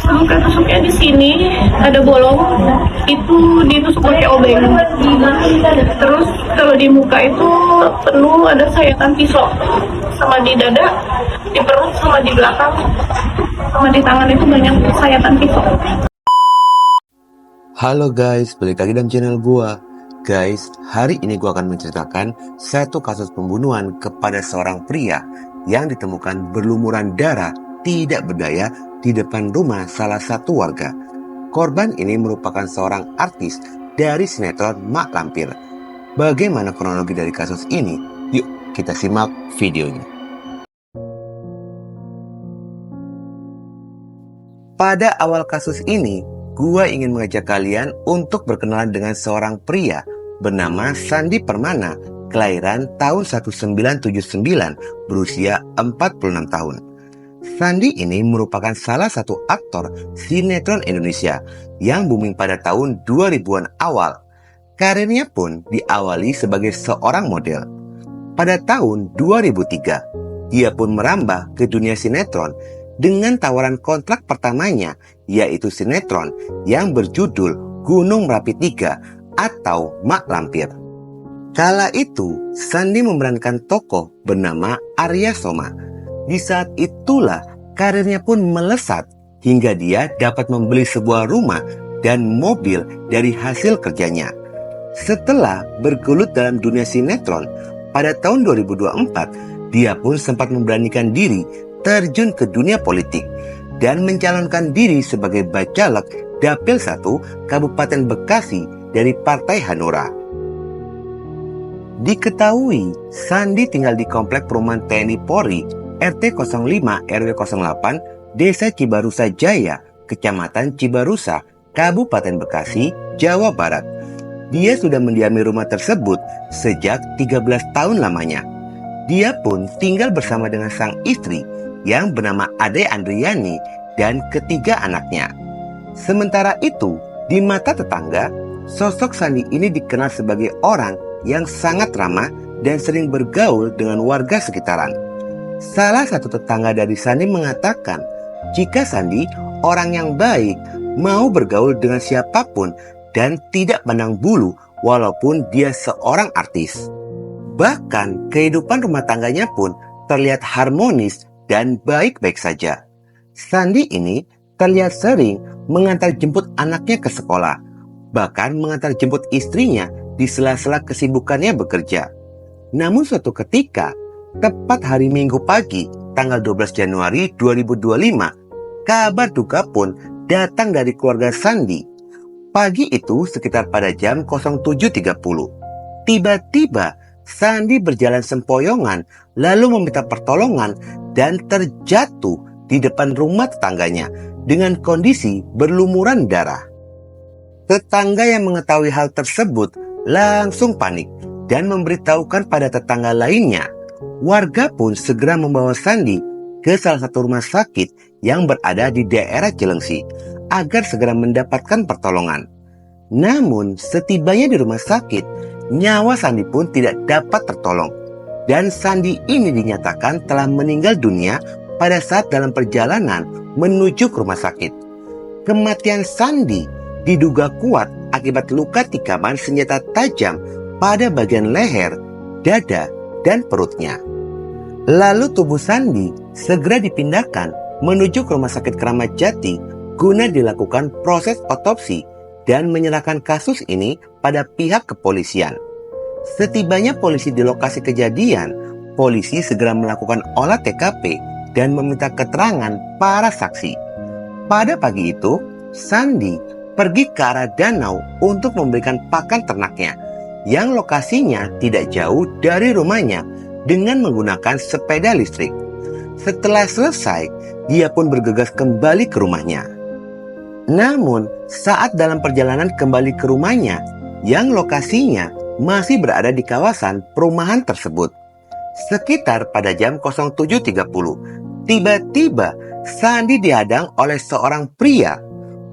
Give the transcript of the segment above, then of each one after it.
Luka tusuknya di sini ada bolong, itu ditusuk pakai obeng. Terus kalau di muka itu penuh ada sayatan pisau, sama di dada, di perut, sama di belakang, sama di tangan itu banyak sayatan pisau. Halo guys, balik lagi dalam channel gua. Guys, hari ini gua akan menceritakan satu kasus pembunuhan kepada seorang pria yang ditemukan berlumuran darah tidak berdaya di depan rumah salah satu warga. Korban ini merupakan seorang artis dari sinetron Mak Lampir. Bagaimana kronologi dari kasus ini? Yuk kita simak videonya. Pada awal kasus ini, gua ingin mengajak kalian untuk berkenalan dengan seorang pria bernama Sandi Permana, kelahiran tahun 1979, berusia 46 tahun. Sandi ini merupakan salah satu aktor sinetron Indonesia yang booming pada tahun 2000-an awal. Karirnya pun diawali sebagai seorang model. Pada tahun 2003, dia pun merambah ke dunia sinetron dengan tawaran kontrak pertamanya, yaitu sinetron yang berjudul Gunung Merapi 3 atau Mak Lampir. Kala itu, Sandi memerankan tokoh bernama Arya Soma. Di saat itulah karirnya pun melesat hingga dia dapat membeli sebuah rumah dan mobil dari hasil kerjanya. Setelah bergelut dalam dunia sinetron, pada tahun 2024, dia pun sempat memberanikan diri terjun ke dunia politik dan mencalonkan diri sebagai Bacalek Dapil 1 Kabupaten Bekasi dari Partai Hanura. Diketahui, Sandi tinggal di Komplek Perumahan TNI Polri RT 05 RW 08 Desa Cibarusa Jaya, Kecamatan Cibarusa, Kabupaten Bekasi, Jawa Barat. Dia sudah mendiami rumah tersebut sejak 13 tahun lamanya. Dia pun tinggal bersama dengan sang istri yang bernama Ade Andriani dan ketiga anaknya. Sementara itu, di mata tetangga, sosok Sandi ini dikenal sebagai orang yang sangat ramah dan sering bergaul dengan warga sekitaran. Salah satu tetangga dari Sandi mengatakan, jika Sandi orang yang baik, mau bergaul dengan siapapun dan tidak pandang bulu walaupun dia seorang artis. Bahkan kehidupan rumah tangganya pun terlihat harmonis dan baik-baik saja. Sandi ini terlihat sering mengantar jemput anaknya ke sekolah, bahkan mengantar jemput istrinya di sela-sela kesibukannya bekerja. Namun suatu ketika, tepat hari Minggu pagi, tanggal 12 Januari 2025, kabar duka pun datang dari keluarga Sandi. Pagi itu sekitar pada jam 07.30. Tiba-tiba, Sandi berjalan sempoyongan lalu meminta pertolongan dan terjatuh di depan rumah tetangganya dengan kondisi berlumuran darah. Tetangga yang mengetahui hal tersebut langsung panik dan memberitahukan pada tetangga lainnya. Warga pun segera membawa Sandi ke salah satu rumah sakit yang berada di daerah Cilengsi agar segera mendapatkan pertolongan. Namun setibanya di rumah sakit, nyawa Sandi pun tidak dapat tertolong dan Sandi ini dinyatakan telah meninggal dunia pada saat dalam perjalanan menuju ke rumah sakit. Kematian Sandi diduga kuat akibat luka tikaman senjata tajam pada bagian leher, dada, dan perutnya. Lalu tubuh Sandi segera dipindahkan menuju ke Rumah Sakit Kramat Jati guna dilakukan proses otopsi dan menyerahkan kasus ini pada pihak kepolisian. Setibanya polisi di lokasi kejadian, polisi segera melakukan olah TKP dan meminta keterangan para saksi. Pada pagi itu, Sandi pergi ke arah danau untuk memberikan pakan ternaknya yang lokasinya tidak jauh dari rumahnya dengan menggunakan sepeda listrik. Setelah selesai, dia pun bergegas kembali ke rumahnya. Namun, saat dalam perjalanan kembali ke rumahnya, yang lokasinya masih berada di kawasan perumahan tersebut, sekitar pada jam 07.30, tiba-tiba Sandi dihadang oleh seorang pria.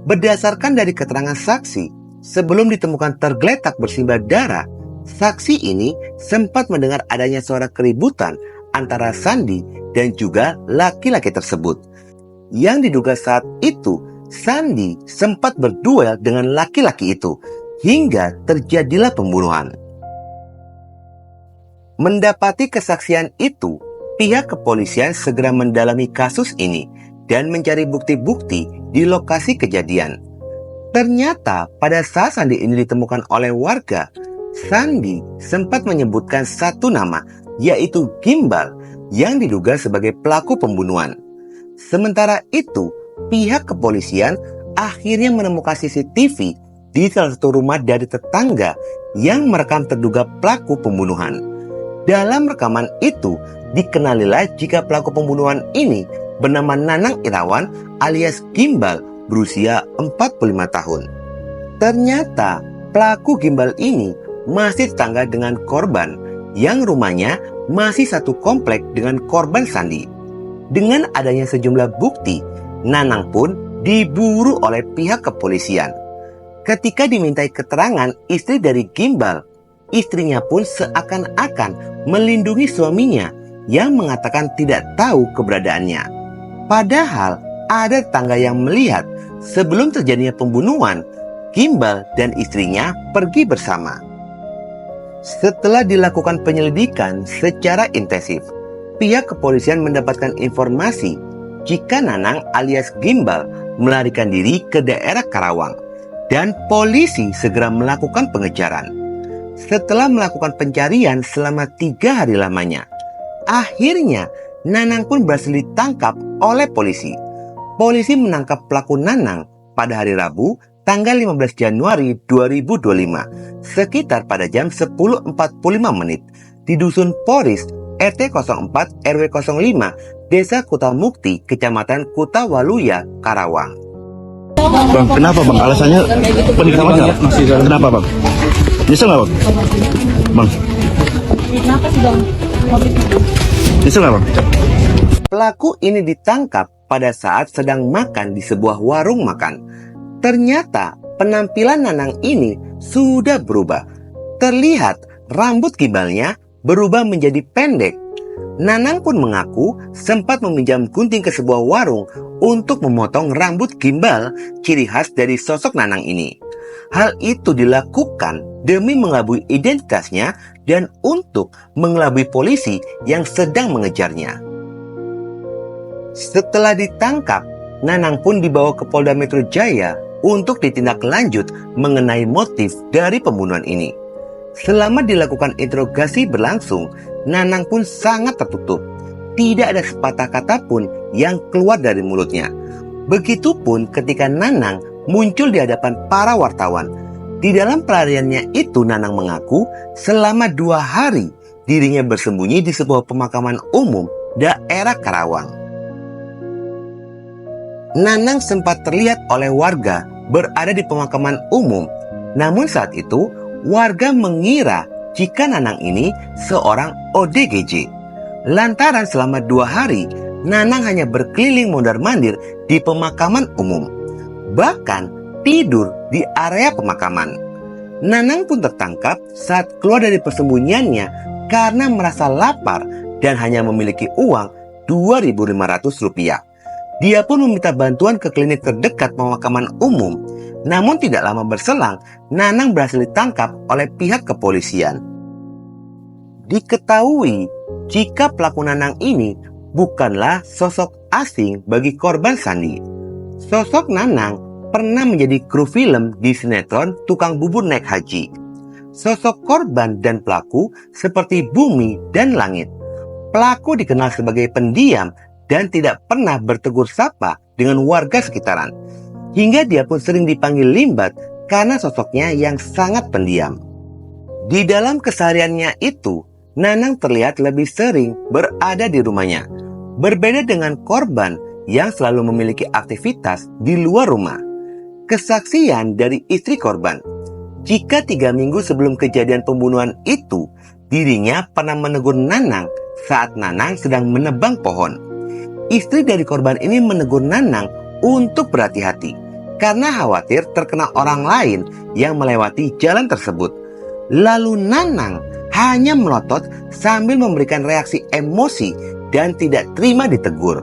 Berdasarkan dari keterangan saksi, sebelum ditemukan tergeletak bersimbah darah, saksi ini sempat mendengar adanya suara keributan antara Sandi dan juga laki-laki tersebut. yang diduga saat itu Sandi sempat berduel dengan laki-laki itu hingga terjadilah pembunuhan. Mendapati kesaksian itu, pihak kepolisian segera mendalami kasus ini dan mencari bukti-bukti di lokasi kejadian. Ternyata pada saat Sandi ini ditemukan oleh warga, Sandi sempat menyebutkan satu nama, yaitu Gimbal, yang diduga sebagai pelaku pembunuhan. Sementara itu, pihak kepolisian akhirnya menemukan CCTV di salah satu rumah dari tetangga yang merekam terduga pelaku pembunuhan. Dalam rekaman itu, dikenalilah jika pelaku pembunuhan ini bernama Nanang Irawan alias Gimbal berusia 45 tahun. Ternyata pelaku Gimbal ini masih tetangga dengan korban yang rumahnya masih satu komplek dengan korban Sandi. Dengan adanya sejumlah bukti, Nanang pun diburu oleh pihak kepolisian. Ketika dimintai keterangan istri dari Gimbal, istrinya pun seakan-akan melindungi suaminya yang mengatakan tidak tahu keberadaannya. Padahal ada tetangga yang melihat sebelum terjadinya pembunuhan, Gimbal dan istrinya pergi bersama. Setelah dilakukan penyelidikan secara intensif, pihak kepolisian mendapatkan informasi jika Nanang alias Gimbal melarikan diri ke daerah Karawang dan polisi segera melakukan pengejaran. Setelah melakukan pencarian selama 3 hari lamanya, akhirnya Nanang pun berhasil ditangkap oleh polisi. Polisi menangkap pelaku Nanang pada hari Rabu tanggal 15 Januari 2025 sekitar pada jam 10.45 menit di Dusun Poris RT 04 RW 05 Desa Kuta Mukti, Kecamatan Kuta Waluya, Karawang. Bang, kenapa bang? Alasannya penikamannya kenapa bang? Nyesel nggak bang? Bang? Kenapa sih bang? Nyesel nggak bang? Pelaku ini ditangkap pada saat sedang makan di sebuah warung makan. Ternyata penampilan Nanang ini sudah berubah. Terlihat rambut Gimbalnya berubah menjadi pendek. Nanang pun mengaku sempat meminjam gunting ke sebuah warung untuk memotong rambut Gimbal, ciri khas dari sosok Nanang ini. Hal itu dilakukan demi mengelabui identitasnya dan untuk mengelabui polisi yang sedang mengejarnya. Setelah ditangkap, Nanang pun dibawa ke Polda Metro Jaya untuk ditindaklanjut mengenai motif dari pembunuhan ini. Selama dilakukan interogasi berlangsung, Nanang pun sangat tertutup. Tidak ada sepatah kata pun yang keluar dari mulutnya. Begitupun ketika Nanang muncul di hadapan para wartawan. Di dalam pelariannya itu, Nanang mengaku selama 2 hari dirinya bersembunyi di sebuah pemakaman umum daerah Karawang. Nanang sempat terlihat oleh warga berada di pemakaman umum. Namun saat itu, warga mengira jika Nanang ini seorang ODGJ. Lantaran selama 2 hari, Nanang hanya berkeliling mondar-mandir di pemakaman umum. Bahkan tidur di area pemakaman. Nanang pun tertangkap saat keluar dari persembunyiannya karena merasa lapar dan hanya memiliki uang Rp2.500. Dia pun meminta bantuan ke klinik terdekat pemakaman umum. Namun tidak lama berselang, Nanang berhasil ditangkap oleh pihak kepolisian. Diketahui jika pelaku Nanang ini bukanlah sosok asing bagi korban Sandi. Sosok Nanang pernah menjadi kru film di sinetron Tukang Bubur Naik Haji. Sosok korban dan pelaku seperti bumi dan langit. Pelaku dikenal sebagai pendiam dan tidak pernah bertegur sapa dengan warga sekitaran. Hingga dia pun sering dipanggil Limbat karena sosoknya yang sangat pendiam. Di dalam kesehariannya itu, Nanang terlihat lebih sering berada di rumahnya. Berbeda dengan korban yang selalu memiliki aktivitas di luar rumah. Kesaksian dari istri korban, jika 3 minggu sebelum kejadian pembunuhan itu, dirinya pernah menegur Nanang saat Nanang sedang menebang pohon. Istri dari korban ini menegur Nanang untuk berhati-hati karena khawatir terkena orang lain yang melewati jalan tersebut. Lalu Nanang hanya melotot sambil memberikan reaksi emosi dan tidak terima ditegur.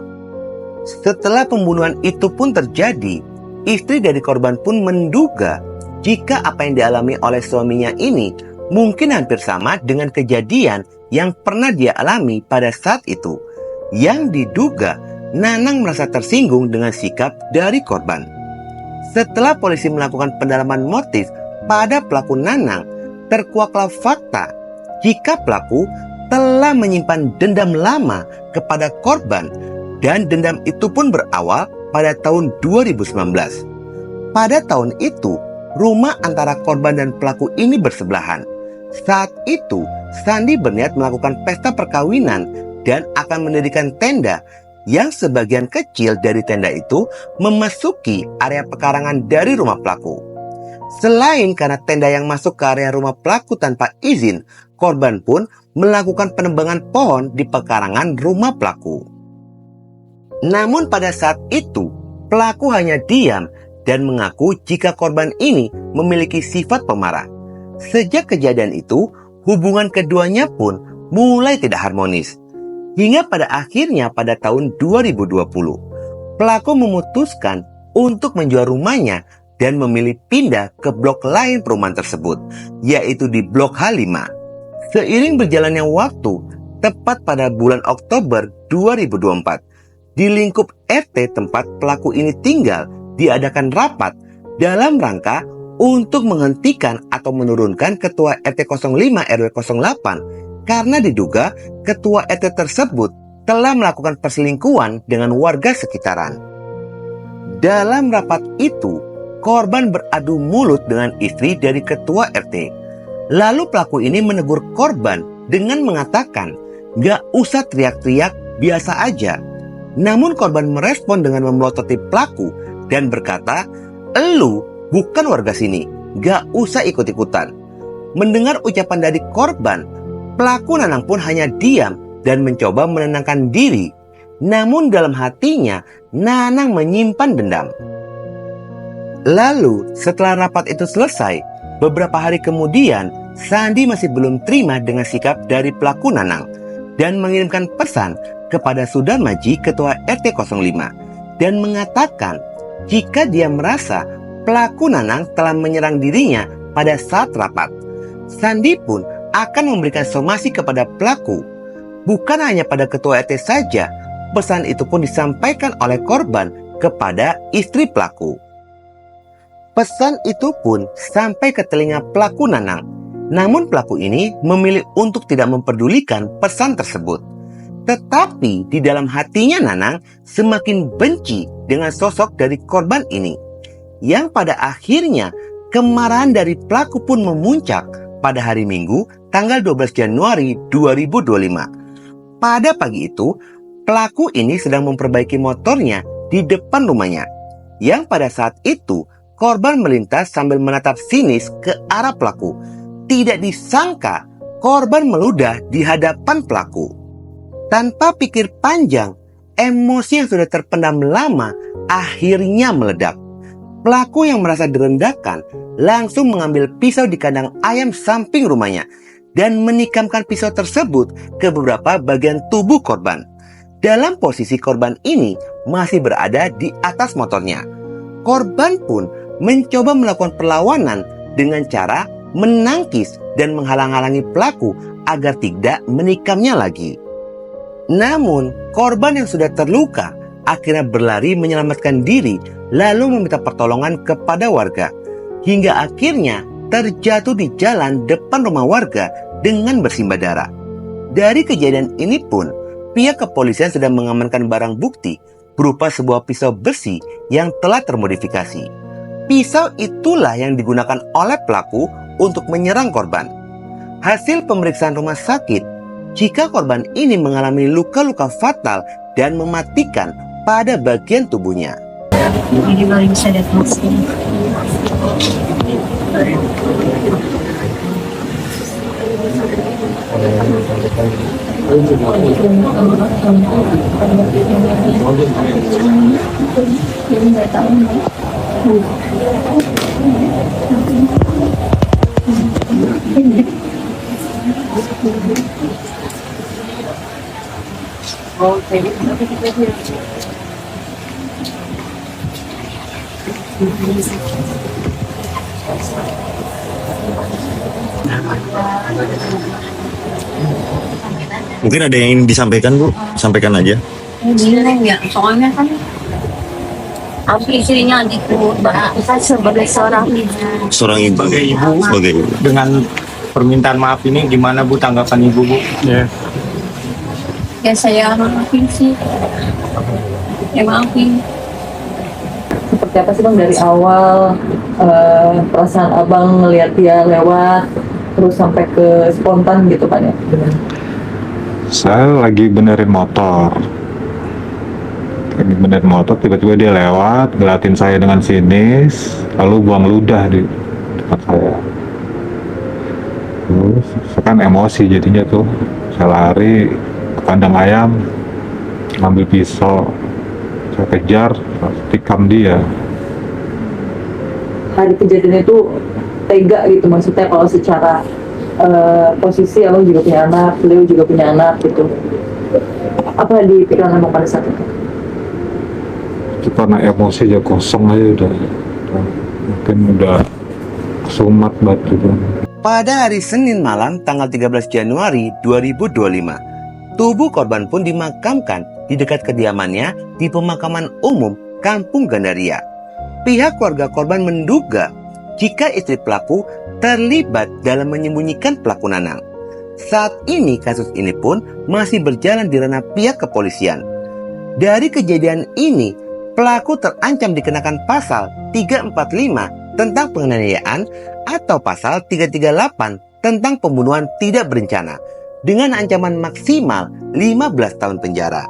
Setelah pembunuhan itu pun terjadi, istri dari korban pun menduga jika apa yang dialami oleh suaminya ini mungkin hampir sama dengan kejadian yang pernah dia alami pada saat itu, yang diduga Nanang merasa tersinggung dengan sikap dari korban. Setelah polisi melakukan pendalaman motif pada pelaku Nanang, terkuaklah fakta jika pelaku telah menyimpan dendam lama kepada korban, dan dendam itu pun berawal pada tahun 2019. Pada tahun itu, rumah antara korban dan pelaku ini bersebelahan. Saat itu, Sandi berniat melakukan pesta perkawinan dan akan mendirikan tenda yang sebagian kecil dari tenda itu memasuki area pekarangan dari rumah pelaku. Selain karena tenda yang masuk ke area rumah pelaku tanpa izin, korban pun melakukan penebangan pohon di pekarangan rumah pelaku. Namun pada saat itu, pelaku hanya diam dan mengaku jika korban ini memiliki sifat pemarah. Sejak kejadian itu, hubungan keduanya pun mulai tidak harmonis. Hingga pada akhirnya pada tahun 2020, pelaku memutuskan untuk menjual rumahnya dan memilih pindah ke blok lain perumahan tersebut, yaitu di blok H5. Seiring berjalannya waktu, tepat pada bulan Oktober 2024, di lingkup RT tempat pelaku ini tinggal diadakan rapat dalam rangka untuk menghentikan atau menurunkan ketua RT 05 RW 08 karena diduga ketua RT tersebut telah melakukan perselingkuhan dengan warga sekitaran. Dalam rapat itu, korban beradu mulut dengan istri dari ketua RT. Lalu pelaku ini menegur korban dengan mengatakan, "Gak usah teriak-teriak, biasa aja." Namun korban merespon dengan memelototi pelaku dan berkata, "Elu bukan warga sini, gak usah ikut-ikutan." Mendengar ucapan dari korban, pelaku Nanang pun hanya diam dan mencoba menenangkan diri. Namun dalam hatinya, Nanang menyimpan dendam. Lalu setelah rapat itu selesai, beberapa hari kemudian, Sandi masih belum terima dengan sikap dari pelaku Nanang dan mengirimkan pesan kepada Sudarmaji ketua RT 05 dan mengatakan jika dia merasa pelaku Nanang telah menyerang dirinya pada saat rapat. Sandi pun akan memberikan somasi kepada pelaku. Bukan hanya pada ketua RT saja, pesan itu pun disampaikan oleh korban kepada istri pelaku. Pesan itu pun sampai ke telinga pelaku Nanang. Namun pelaku ini memilih untuk tidak memperdulikan pesan tersebut. Tetapi di dalam hatinya Nanang semakin benci dengan sosok dari korban ini. Yang pada akhirnya kemarahan dari pelaku pun memuncak pada hari Minggu tanggal 12 Januari 2025. Pada pagi itu, pelaku ini sedang memperbaiki motornya di depan rumahnya. Yang pada saat itu, korban melintas sambil menatap sinis ke arah pelaku. Tidak disangka, korban meludah di hadapan pelaku. Tanpa pikir panjang, emosi yang sudah terpendam lama akhirnya meledak. Pelaku yang merasa direndahkan langsung mengambil pisau di kandang ayam samping rumahnya dan menikamkan pisau tersebut ke beberapa bagian tubuh korban. Dalam posisi korban ini masih berada di atas motornya. Korban pun mencoba melakukan perlawanan dengan cara menangkis dan menghalang-halangi pelaku agar tidak menikamnya lagi. Namun, korban yang sudah terluka akhirnya berlari menyelamatkan diri lalu meminta pertolongan kepada warga. Hingga akhirnya terjatuh di jalan depan rumah warga dengan bersimbah darah. Dari kejadian ini pun, pihak kepolisian sedang mengamankan barang bukti berupa sebuah pisau besi yang telah termodifikasi. Pisau itulah yang digunakan oleh pelaku untuk menyerang korban. Hasil pemeriksaan rumah sakit, jika korban ini mengalami luka-luka fatal dan mematikan pada bagian tubuhnya. Jadi baru bisa datang sini. Mungkin ada yang ingin disampaikan, Bu? Sampaikan aja. Bingung ya, soalnya kan aku istrinya gitu, saya sebagai seorang ibu. Seorang ibu. Sebagai ibu. Dengan permintaan maaf ini gimana Bu tanggapan Ibu, Bu? Ya. Ya saya maafin sih, ya maafin. Seperti apa sih Bang dari awal perasaan Abang ngelihat dia lewat terus sampai ke spontan gitu kan ya? Saya lagi benerin motor, tiba-tiba dia lewat, ngeliatin saya dengan sinis, lalu buang ludah di depan saya. Terus saya kan emosi jadinya tuh, saya lari ke kandang ayam, ngambil pisau, saya kejar, tikam dia. Hari kejadian itu tega gitu, maksudnya kalau secara posisi Abang juga punya anak, beliau juga punya anak gitu. Apa di pikiran Abang pada saat itu? Itu karena emosi aja, kosong aja udah mungkin udah kesumat batu kan. Pada hari Senin malam tanggal 13 Januari 2025, tubuh korban pun dimakamkan di dekat kediamannya di pemakaman umum Kampung Gandaria. Pihak keluarga korban menduga jika istri pelaku terlibat dalam menyembunyikan pelaku Nanang. Saat ini kasus ini pun masih berjalan di ranah pihak kepolisian. Dari kejadian ini, pelaku terancam dikenakan pasal 345 tentang penganiayaan atau pasal 338 tentang pembunuhan tidak berencana dengan ancaman maksimal 15 tahun penjara.